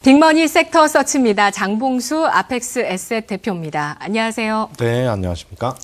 빅머니 섹터 서치입니다. 장봉수 아펙스 에셋 대표입니다. 안녕하세요. 네, 안녕하십니까?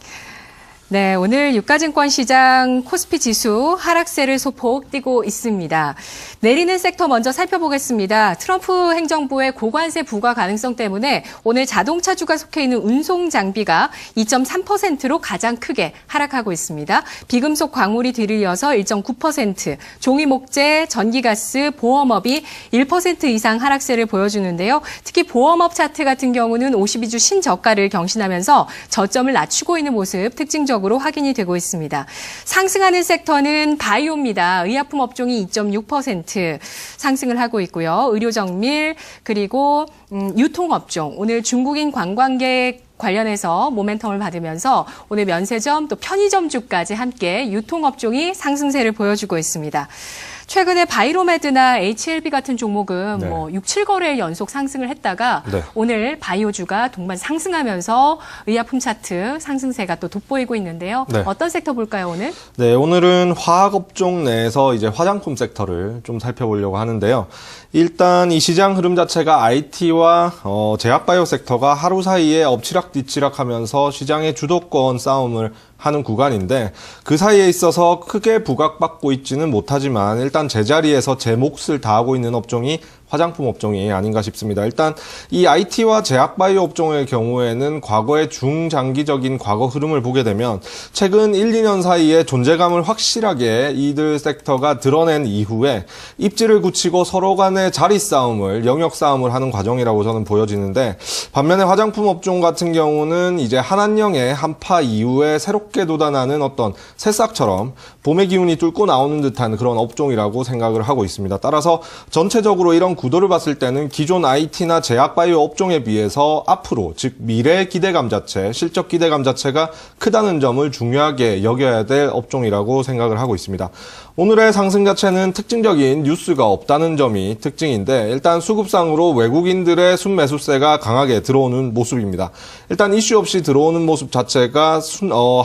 네, 오늘 유가증권 시장 코스피 지수 하락세를 소폭 띄고 있습니다. 내리는 섹터 먼저 살펴보겠습니다. 트럼프 행정부의 고관세 부과 가능성 때문에 오늘 자동차주가 속해 있는 운송 장비가 2.3%로 가장 크게 하락하고 있습니다. 비금속 광물이 뒤이어서 1.9%, 종이 목재, 전기가스, 보험업이 1% 이상 하락세를 보여주는데요. 특히 보험업 차트 같은 경우는 52주 신저가를 경신하면서 저점을 낮추고 있는 모습 특징적으로 확인이 되고 있습니다. 상승하는 섹터는 바이오입니다. 의약품 업종이 2.6% 상승을 하고 있고요. 의료정밀 그리고 유통업종, 오늘 중국인 관광객 관련해서 모멘텀을 받으면서 오늘 면세점 또 편의점주까지 함께 유통업종이 상승세를 보여주고 있습니다. 최근에 바이로메드나 HLB 같은 종목은 6, 7거래일 연속 상승을 했다가 오늘 바이오주가 동반 상승하면서 의약품 차트 상승세가 또 돋보이고 있는데요. 어떤 섹터 볼까요, 오늘? 네, 오늘은 화학업종 내에서 이제 화장품 섹터를 좀 살펴보려고 하는데요. 일단 이 시장 흐름 자체가 IT와 제약바이오 섹터가 하루 사이에 엎치락뒤치락 하면서 시장의 주도권 싸움을 하는 구간인데 그 사이에 있어서 크게 부각받고 있지는 못하지만 일단 제자리에서 제 몫을 다하고 있는 업종이 화장품 업종이 아닌가 싶습니다. 일단 이 IT와 제약바이오 업종의 경우에는 과거의 중장기적인 과거 흐름을 보게 되면 최근 1, 2년 사이에 존재감을 확실하게 이들 섹터가 드러낸 이후에 입지를 굳히고 서로 간의 자리 싸움을, 영역 싸움을 하는 과정이라고 저는 보여지는데 반면에 화장품 업종 같은 경우는 이제 한한령의 한파 이후에 새롭게 돋아나는 어떤 새싹처럼 봄의 기운이 뚫고 나오는 듯한 그런 업종이라고 생각을 하고 있습니다. 따라서 전체적으로 이런 구도를 봤을 때는 기존 IT나 제약바이오 업종에 비해서 앞으로, 즉 미래 기대감 자체, 실적 기대감 자체가 크다는 점을 중요하게 여겨야 될 업종이라고 생각을 하고 있습니다. 오늘의 상승 자체는 특징적인 뉴스가 없다는 점이 특징인데 일단 수급상으로 외국인들의 순매수세가 강하게 들어오는 모습입니다. 일단 이슈 없이 들어오는 모습 자체가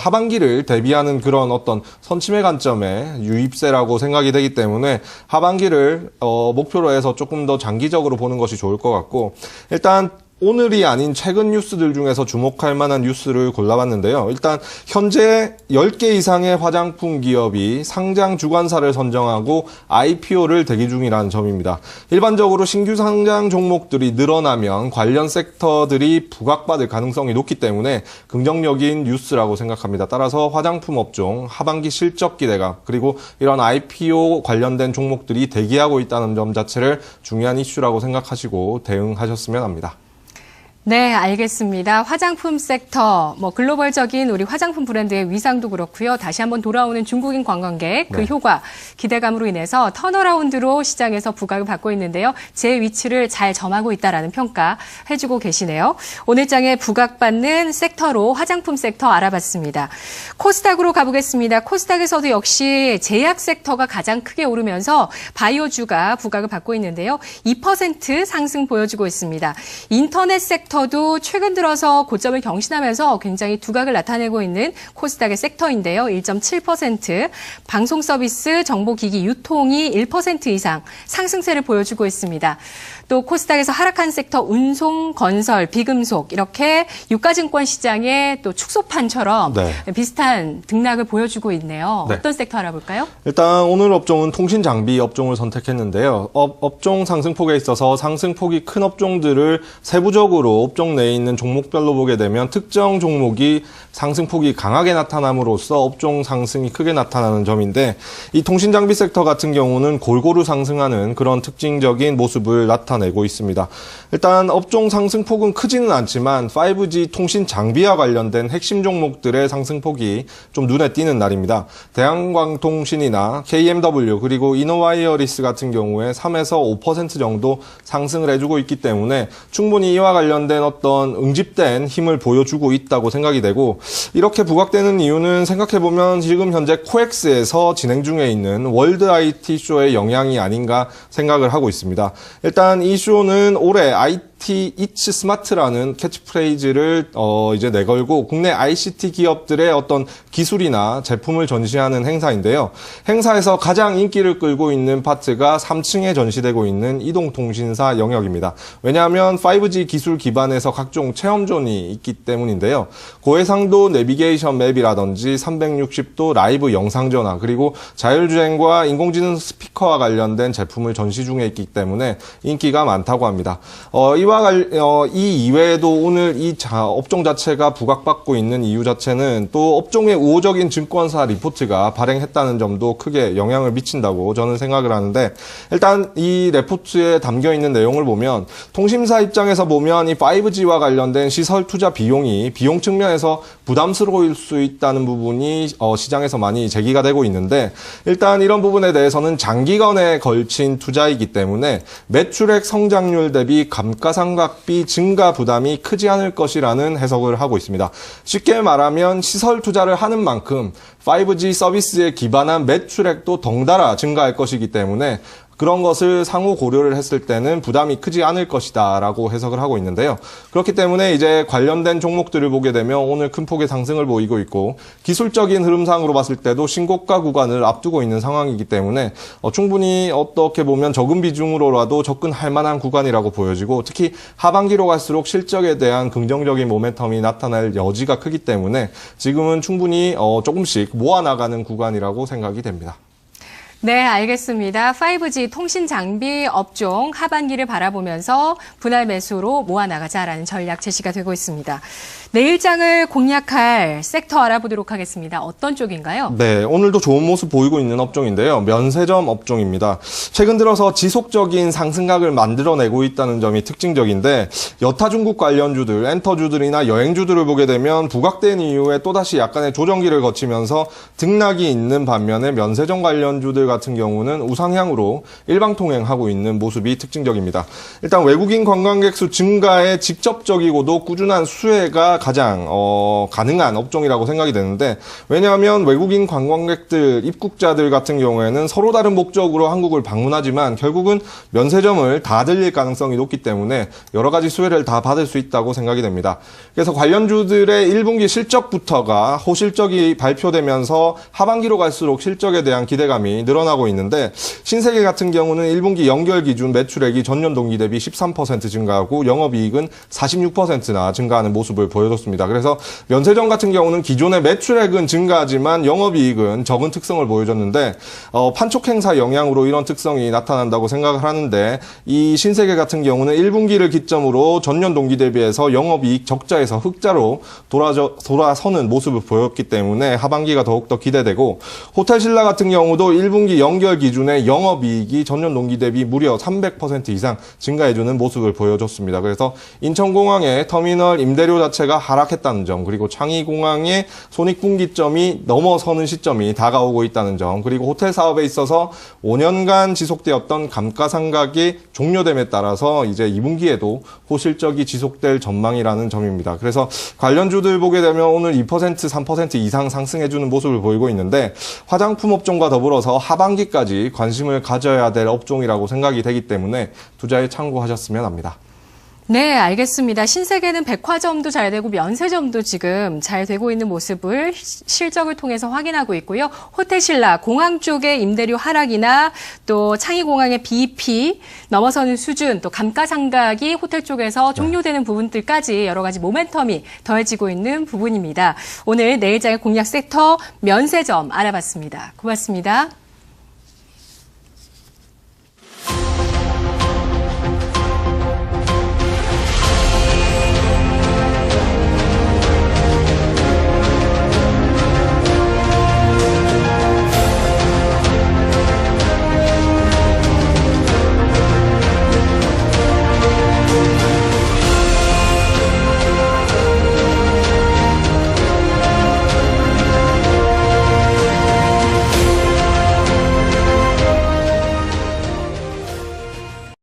하반기를 대비하는 그런 어떤 선침의 관점의 유입세라고 생각이 되기 때문에 하반기를 목표로 해서 조금 더 장기적으로 보는 것이 좋을 것 같고 일단 오늘이 아닌 최근 뉴스들 중에서 주목할 만한 뉴스를 골라봤는데요. 일단 현재 10개 이상의 화장품 기업이 상장 주관사를 선정하고 IPO를 대기 중이라는 점입니다. 일반적으로 신규 상장 종목들이 늘어나면 관련 섹터들이 부각받을 가능성이 높기 때문에 긍정적인 뉴스라고 생각합니다. 따라서 화장품 업종, 하반기 실적 기대감, 그리고 이런 IPO 관련된 종목들이 대기하고 있다는 점 자체를 중요한 이슈라고 생각하시고 대응하셨으면 합니다. 네, 알겠습니다. 화장품 섹터, 글로벌적인 우리 화장품 브랜드의 위상도 그렇고요. 다시 한번 돌아오는 중국인 관광객, 그 효과, 기대감으로 인해서 턴어라운드로 시장에서 부각을 받고 있는데요. 제 위치를 잘 점하고 있다라는 평가 해주고 계시네요. 오늘 장에 부각받는 섹터로 화장품 섹터 알아봤습니다. 코스닥으로 가보겠습니다. 코스닥에서도 역시 제약 섹터가 가장 크게 오르면서 바이오주가 부각을 받고 있는데요. 2% 상승 보여주고 있습니다. 인터넷 섹터 도 최근 들어서 고점을 경신하면서 굉장히 두각을 나타내고 있는 코스닥의 섹터인데요. 1.7%, 방송 서비스, 정보기기, 유통이 1% 이상 상승세를 보여주고 있습니다. 또 코스닥에서 하락한 섹터 운송, 건설, 비금속 이렇게 유가증권 시장의 또 축소판처럼 비슷한 등락을 보여주고 있네요. 어떤 섹터 알아볼까요? 일단 오늘 업종은 통신장비 업종을 선택했는데요. 업종 상승폭에 있어서 상승폭이 큰 업종들을 세부적으로 업종 내에 있는 종목별로 보게 되면 특정 종목이 상승폭이 강하게 나타남으로써 업종 상승이 크게 나타나는 점인데 이 통신장비 섹터 같은 경우는 골고루 상승하는 그런 특징적인 모습을 나타내고 있습니다. 일단 업종 상승폭은 크지는 않지만 5G 통신 장비와 관련된 핵심 종목들의 상승폭이 좀 눈에 띄는 날입니다. 대한광통신이나 KMW 그리고 이노와이어리스 같은 경우에 3에서 5% 정도 상승을 해주고 있기 때문에 충분히 이와 관련된 어떤 응집된 힘을 보여주고 있다고 생각이 되고 이렇게 부각되는 이유는 생각해보면 지금 현재 코엑스에서 진행 중에 있는 월드 IT 쇼의 영향이 아닌가 생각을 하고 있습니다. 일단 이 쇼는 올해 IT ICT It's Smart라는 캐치프레이즈를 이제 내걸고 국내 ICT 기업들의 어떤 기술이나 제품을 전시하는 행사인데요. 행사에서 가장 인기를 끌고 있는 파트가 3층에 전시되고 있는 이동통신사 영역입니다. 왜냐하면 5G 기술 기반에서 각종 체험존이 있기 때문인데요. 고해상도 내비게이션 맵이라든지 360도 라이브 영상 전화, 그리고 자율주행과 인공지능 스피커와 관련된 제품을 전시 중에 있기 때문에 인기가 많다고 합니다. 이 이외에도 오늘 이 업종 자체가 부각받고 있는 이유 자체는 또 업종의 우호적인 증권사 리포트가 발행했다는 점도 크게 영향을 미친다고 저는 생각을 하는데, 일단 이 리포트에 담겨 있는 내용을 보면 통신사 입장에서 보면 이 5G와 관련된 시설 투자 비용이 비용 측면에서 부담스러울 수 있다는 부분이 시장에서 많이 제기가 되고 있는데, 일단 이런 부분에 대해서는 장기간에 걸친 투자이기 때문에 매출액 성장률 대비 감가상각비 증가 부담이 크지 않을 것이라는 해석을 하고 있습니다. 쉽게 말하면 시설 투자를 하는 만큼 5G 서비스에 기반한 매출액도 덩달아 증가할 것이기 때문에 그런 것을 상호 고려를 했을 때는 부담이 크지 않을 것이다 라고 해석을 하고 있는데요. 그렇기 때문에 이제 관련된 종목들을 보게 되면 오늘 큰 폭의 상승을 보이고 있고, 기술적인 흐름상으로 봤을 때도 신고가 구간을 앞두고 있는 상황이기 때문에 충분히 어떻게 보면 적은 비중으로라도 접근할 만한 구간이라고 보여지고, 특히 하반기로 갈수록 실적에 대한 긍정적인 모멘텀이 나타날 여지가 크기 때문에 지금은 충분히 조금씩 모아나가는 구간이라고 생각이 됩니다. 네, 알겠습니다. 5G 통신 장비 업종 하반기를 바라보면서 분할 매수로 모아나가자라는 전략 제시가 되고 있습니다. 내일장을 공략할 섹터 알아보도록 하겠습니다. 어떤 쪽인가요? 네, 오늘도 좋은 모습 보이고 있는 업종인데요. 면세점 업종입니다. 최근 들어서 지속적인 상승각을 만들어내고 있다는 점이 특징적인데, 여타중국 관련주들, 엔터주들이나 여행주들을 보게 되면 부각된 이후에 또다시 약간의 조정기를 거치면서 등락이 있는 반면에 면세점 관련주들 같은 경우는 우상향으로 일방통행하고 있는 모습이 특징적입니다. 일단 외국인 관광객 수 증가에 직접적이고도 꾸준한 수혜가 가장 가능한 업종이라고 생각이 되는데, 왜냐하면 외국인 관광객들, 입국자들 같은 경우에는 서로 다른 목적으로 한국을 방문하지만 결국은 면세점을 다 들릴 가능성이 높기 때문에 여러 가지 수혜를 다 받을 수 있다고 생각이 됩니다. 그래서 관련주들의 1분기 실적부터가 호실적이 발표되면서 하반기로 갈수록 실적에 대한 기대감이 늘어나고 있는데, 신세계 같은 경우는 1분기 연결 기준 매출액이 전년 동기 대비 13% 증가하고 영업이익은 46%나 증가하는 모습을 보여줬습니다. 그래서 면세점 같은 경우는 기존의 매출액은 증가하지만 영업이익은 적은 특성을 보여줬는데, 판촉 행사 영향으로 이런 특성이 나타난다고 생각을 하는데, 이 신세계 같은 경우는 1분기를 기점으로 전년 동기 대비해서 영업이익 적자에서 흑자로 돌아서는 모습을 보였기 때문에 하반기가 더욱더 기대되고, 호텔신라 같은 경우도 1분기 연결 기준의 영업이익이 전년 동기 대비 무려 300% 이상 증가해주는 모습을 보여줬습니다. 그래서 인천공항의 터미널 임대료 자체가 하락했다는 점, 그리고 창의공항의 손익분기점이 넘어서는 시점이 다가오고 있다는 점, 그리고 호텔 사업에 있어서 5년간 지속되었던 감가상각이 종료됨에 따라서 이제 2분기에도 호실적이 지속될 전망이라는 점입니다. 그래서 관련주들 보게 되면 오늘 2%, 3% 이상 상승해주는 모습을 보이고 있는데, 화장품 업종과 더불어서 하반기까지 관심을 가져야 될 업종이라고 생각이 되기 때문에 투자에 참고하셨으면 합니다. 네, 알겠습니다. 신세계는 백화점도 잘 되고 면세점도 지금 잘 되고 있는 모습을 실적을 통해서 확인하고 있고요. 호텔신라, 공항 쪽의 임대료 하락이나 또 창의공항의 BEP 넘어서는 수준, 또 감가상각이 호텔 쪽에서 종료되는 부분들까지 여러 가지 모멘텀이 더해지고 있는 부분입니다. 오늘 내일장의 공략 섹터 면세점 알아봤습니다. 고맙습니다.